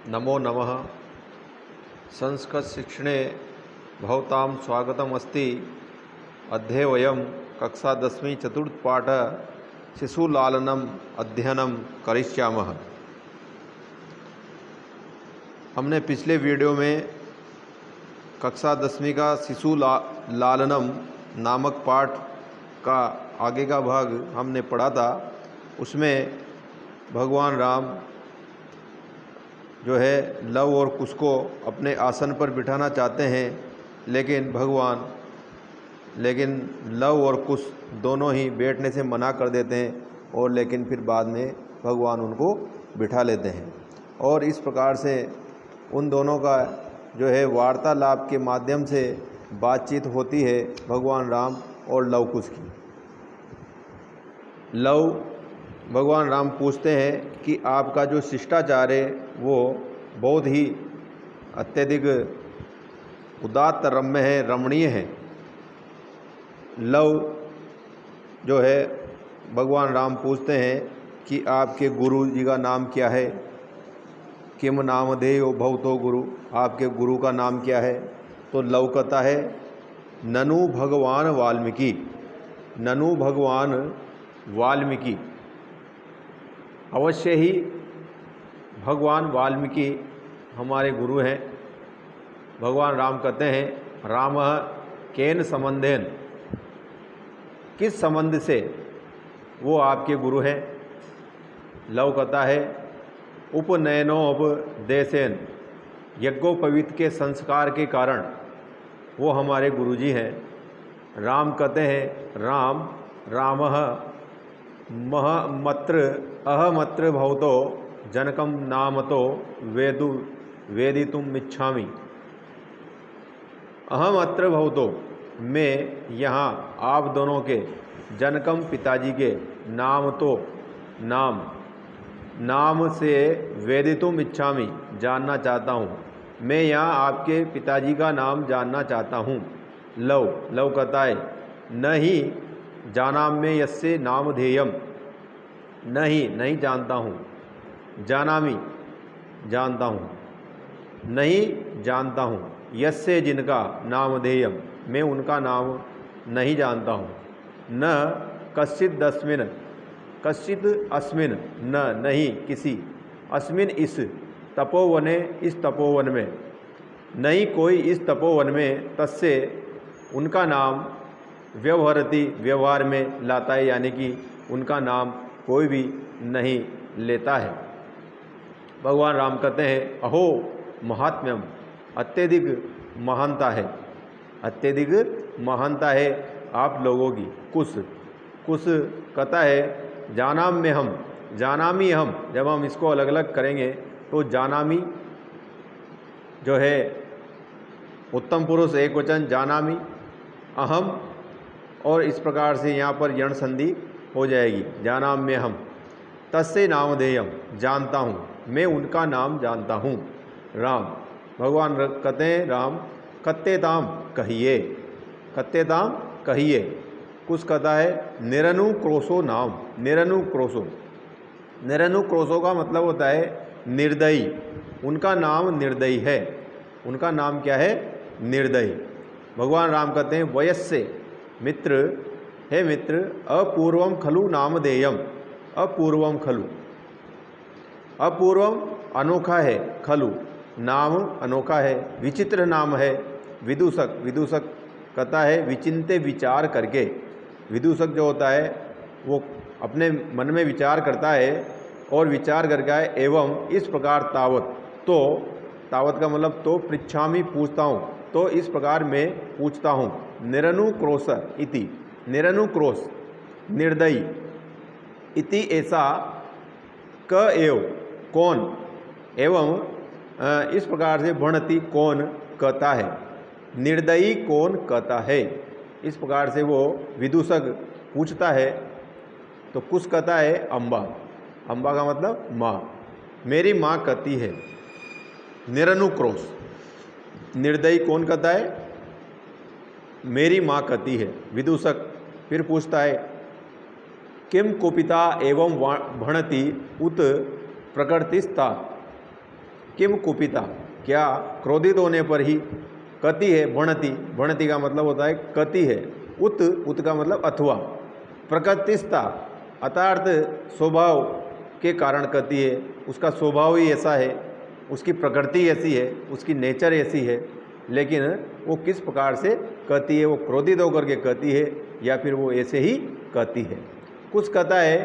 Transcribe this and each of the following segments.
नमो नमः। संस्कृतशिक्षणे भवतां स्वागतमस्ति। अद्य वयं कक्षा 10वीं चतुर्थपाठ शिशुलालनम् अध्ययनं करिष्यामः। हमने पिछले वीडियो में कक्षा 10वीं का लालनम नामक पाठ का आगे का भाग हमने पढ़ा था। उसमें भगवान राम जो है लव और कुश को अपने आसन पर बिठाना चाहते हैं, लेकिन लव और कुश दोनों ही बैठने से मना कर देते हैं और लेकिन फिर बाद में भगवान उनको बिठा लेते हैं। और इस प्रकार से उन दोनों का जो है वार्तालाप के माध्यम से बातचीत होती है भगवान राम और लव कुश की। भगवान राम पूछते हैं कि आपका जो शिष्टाचार है वो बहुत ही अत्यधिक उदात्त रम्य है, रमणीय है। लव जो है भगवान राम पूछते हैं कि आपके गुरु जी का नाम क्या है। किम नामधेयो भवतो गुरु, आपके गुरु का नाम क्या है। तो लव कहता है ननु भगवान वाल्मीकि। ननु भगवान वाल्मीकि, अवश्य ही भगवान वाल्मीकि हमारे गुरु हैं। भगवान राम कहते हैं रामः केन संबंधेन, किस संबंध से वो आपके गुरु हैं। लव कहता है उपनयनोपदेशेन, यज्ञोपवीत के संस्कार के कारण वो हमारे गुरुजी हैं। राम कहते हैं रामः महमत्र अहमत्र भवतो जनकम नामतो वेदितुम इच्छामि। अहमत्र भवतो, मैं यहाँ आप दोनों के जनकम पिताजी के नाम से वेदितुम इच्छामि, जानना चाहता हूँ। मैं यहाँ आपके पिताजी का नाम जानना चाहता हूँ। लव कहता है नहीं जानाम्य यस्य नामधेयम, नहीं जानता हूँ। जानामि, जानता हूँ। नहीं जानता हूँ। यस्य, जिनका, नामधेयम, मैं उनका नाम नहीं जानता हूँ। न कश्चिद अस्मिन, नहीं किसी, अस्मिन इस तपोवने, इस तपोवन में, नहीं कोई इस तपोवन में, तस्य उनका नाम, व्यवहरति, व्यवहार में लाता है, यानी कि उनका नाम कोई भी नहीं लेता है। भगवान राम कहते हैं अहो महात्म्यम, अत्यधिक महानता है, अत्यधिक महानता है आप लोगों की। कुश कहता है जानाम्य हम, जानामी हम, जब हम इसको अलग अलग करेंगे तो जानामी जो है उत्तम पुरुष एक वचन जानामी, अहम, और इस प्रकार से यहाँ पर यण संधि हो जाएगी। जानाम्य हम, तस्य नामधेयम, जानता हूँ, मैं उनका नाम जानता हूँ। राम, भगवान कहते हैं राम कत्तेताम कहिए, कत्तेताम कहिए। कुछ कहता है निरनुक्रोशो नाम, निरनुक्रोशो का मतलब होता है निर्दयी। उनका नाम निर्दयी है। उनका नाम क्या है? निर्दयी। भगवान राम कहते हैं वयस्य, मित्र, हे मित्र, अपूर्वम खलु नामधेयम, अपूर्वम खलु, अपूर्वम अनोखा है, खलु नाम अनोखा है, विचित्र नाम है। विदूषक कहता है विचिंते, विचार करके। विदूषक जो होता है वो अपने मन में विचार करता है और विचार करके है एवं इस प्रकार तावत, तो तावत का मतलब तो पृच्छामि, पूछता हूँ, तो इस प्रकार मैं पूछता हूँ। निरनुक्रोश इति, निरनुक्रोश निर्दयी, इति ऐसा, क एव कौन, एवं इस प्रकार से भणति कौन कहता है, निर्दयी कौन कहता है। इस प्रकार से वो विदूषक पूछता है। तो कुछ कहता है अम्बा, अम्बा का मतलब माँ, मेरी माँ कहती है। निरनुक्रोश, निर्दयी कौन कहता है? मेरी माँ कहती है। विदूषक फिर पूछता है किम कुपिता एवं भणति उत प्रकृतिस्ता, किम कुपिता, क्या क्रोधित होने पर ही, कति है भणति, भणति का मतलब होता है कति है, उत, उत का मतलब अथवा, प्रकृतिस्ता अर्थात स्वभाव के कारण कति है, उसका स्वभाव ही ऐसा है, उसकी प्रकृति ऐसी है, उसकी नेचर ऐसी है, लेकिन वो किस प्रकार से कहती है, वो क्रोधित होकर के कहती है या फिर वो ऐसे ही कहती है। कुछ कहता है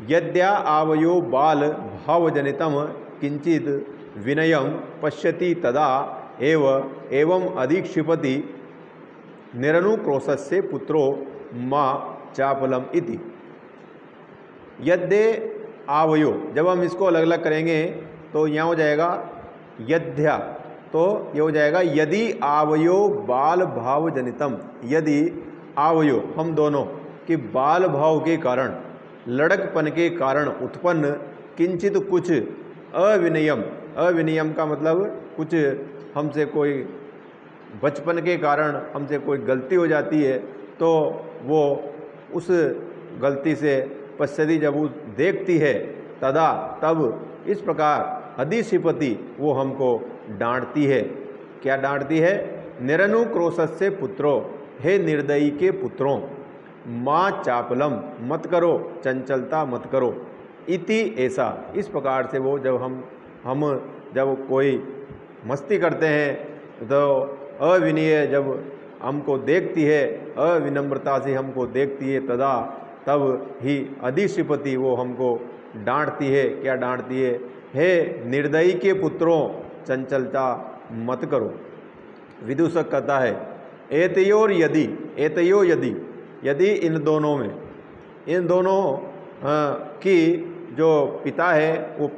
यद्या आवयो बाल भावजनितम किंचित विनयम पश्यति तदा एवं अधिक्षिपति निरनुक्रोशस्य पुत्रो माँ चापलम इति। यद्य आवयो, जब हम इसको अलग अलग करेंगे तो यहाँ हो जाएगा यद्या, तो ये हो जाएगा यदि आवयो बाल भाव जनितम, यदि आवयो हम दोनों कि बाल भाव के कारण, लड़कपन के कारण उत्पन्न किंचित कुछ अविनयम, अविनयम का मतलब कुछ हमसे कोई बचपन के कारण हमसे कोई गलती हो जाती है तो वो उस गलती से पश्चाती जब वो देखती है तदा तब इस प्रकार अधिशिपति वो हमको डांटती है। क्या डांटती है? निरनुक्रोशस्य पुत्रो, हे निर्दयी के पुत्रों, माँ चापलम, मत करो चंचलता मत करो, इति ऐसा, इस प्रकार से वो जब हम जब कोई मस्ती करते हैं तो अविनय जब हमको देखती है, अविनम्रता से हमको देखती है तदा तब ही अधिशिपति वो हमको डांटती है। क्या डांटती है? हे निर्दयी के पुत्रों, चंचलता मत करो। विदूषक कहता है एतयोर यदि, एतयो यदि, यदि इन दोनों में, इन दोनों की जो पिता है वो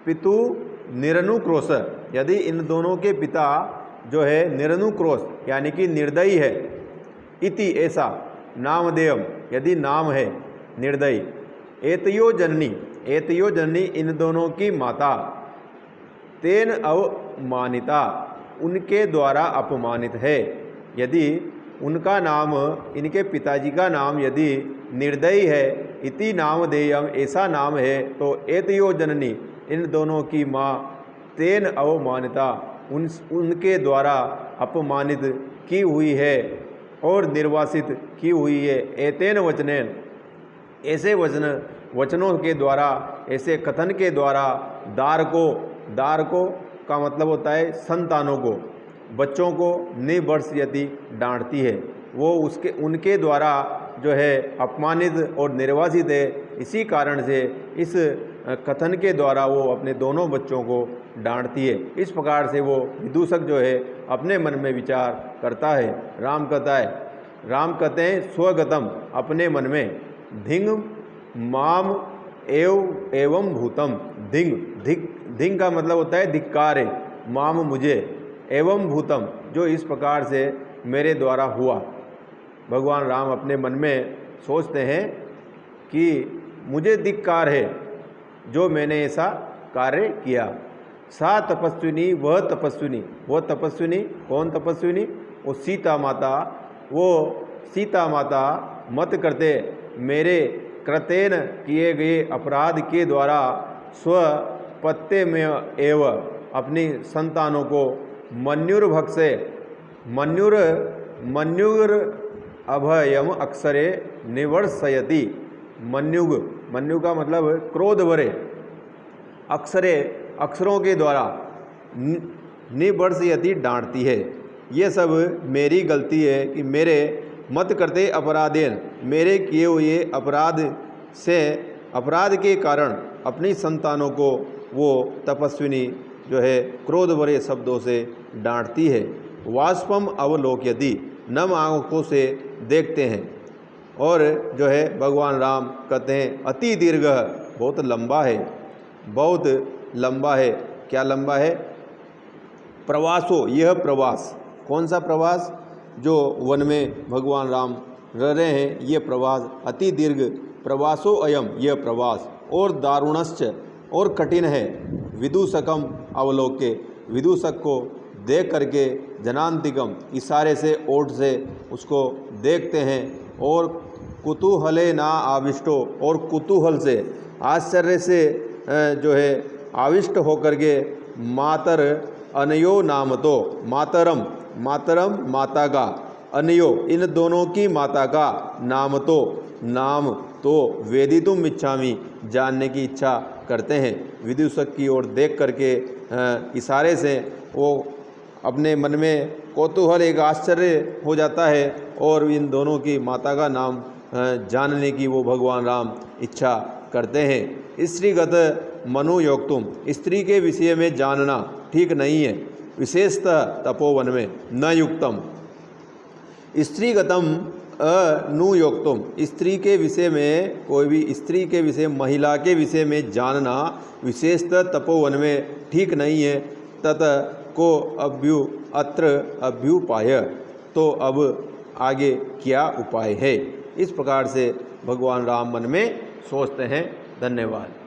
पितु निरनुक्रोश, यदि इन दोनों के पिता जो है निरनुक्रोश यानी कि निर्दयी है, इति ऐसा, नामधेयम यदि नाम है निर्दयी, एतयो जननी, एतयो जननी इन दोनों की माता, तेन अवमानिता उनके द्वारा अपमानित है, यदि उनका नाम, इनके पिताजी का नाम यदि निर्दयी है, इति नामधेयम ऐसा नाम है, तो एतयो जननी इन दोनों की माँ, तेन अवमानिता उनके द्वारा अपमानित की हुई है और निर्वासित की हुई है। एतेन वचनेन, ऐसे वचनों के द्वारा, ऐसे कथन के द्वारा, दार को का मतलब होता है संतानों को, बच्चों को निवर्ष्यति डांटती है, वो उसके उनके द्वारा जो है अपमानित और निर्वासित है। इसी कारण से इस कथन के द्वारा वो अपने दोनों बच्चों को डांटती है। इस प्रकार से वो विदूषक जो है अपने मन में विचार करता है। राम कहते हैं स्वगतम, अपने मन में, धिंग माम एवं भूतम, धिंग का मतलब होता है धिक्कार है, माम मुझे, एवं भूतम जो इस प्रकार से मेरे द्वारा हुआ। भगवान राम अपने मन में सोचते हैं कि मुझे धिक्कार है जो मैंने ऐसा कार्य किया। सा तपस्विनी, वह तपस्विनी, वो तपस्विनी, कौन तपस्विनी? वो सीता माता, वो सीता माता मत करते मेरे कृतेन किए गए अपराध के द्वारा स्वपत्ते में एव अपनी संतानों को मन्युर्भक्षे, मन्युर अभयम अक्षरे निवर्षयति, मन्यु का मतलब क्रोध भरे, अक्षरे अक्षरों के द्वारा निवर्षयति डांटती है। ये सब मेरी गलती है कि मेरे मत करते अपराधेन, मेरे किए हुए अपराध से, अपराध के कारण अपनी संतानों को वो तपस्विनी जो है क्रोध भरे शब्दों से डांटती है। वाष्पम अवलोक्यति, नम आँखों से देखते हैं। और जो है भगवान राम कहते हैं अति दीर्घ, बहुत लंबा है, बहुत लंबा है। क्या लंबा है? प्रवासो, यह प्रवास, कौन सा प्रवास? जो वन में भगवान राम रह रहे हैं, ये प्रवास अति दीर्घ, प्रवासो अयम, यह प्रवास, और दारुणश्च, और कठिन है। विदूषकम अवलोके, विदूषक को देख करके, जनांतिकम इशारे से, ओठ से उसको देखते हैं, और कुतूहले ना आविष्टो, और कुतूहल से, आश्चर्य से जो है आविष्ट होकर के मातर अनयो नाम तो मातरम मातरम माता का अनयो इन दोनों की माता का नाम तो वेदितुम इच्छामि जानने की इच्छा करते हैं। विदूषक की ओर देख करके इशारे से वो अपने मन में कौतूहल एक आश्चर्य हो जाता है और इन दोनों की माता का नाम जानने की वो भगवान राम इच्छा करते हैं। स्त्रीगत मनोयोक्तुम स्त्री के विषय में जानना ठीक नहीं है, विशेषतः तपोवन में न युक्तम। स्त्रीगतम अनुयोक्तुम स्त्री के विषय में कोई भी स्त्री के विषय महिला के विषय में जानना विशेषतः तपोवन में ठीक नहीं है। तत को अत्र अभ्युपाय तो अब आगे क्या उपाय है, इस प्रकार से भगवान राम मन में सोचते हैं। धन्यवाद।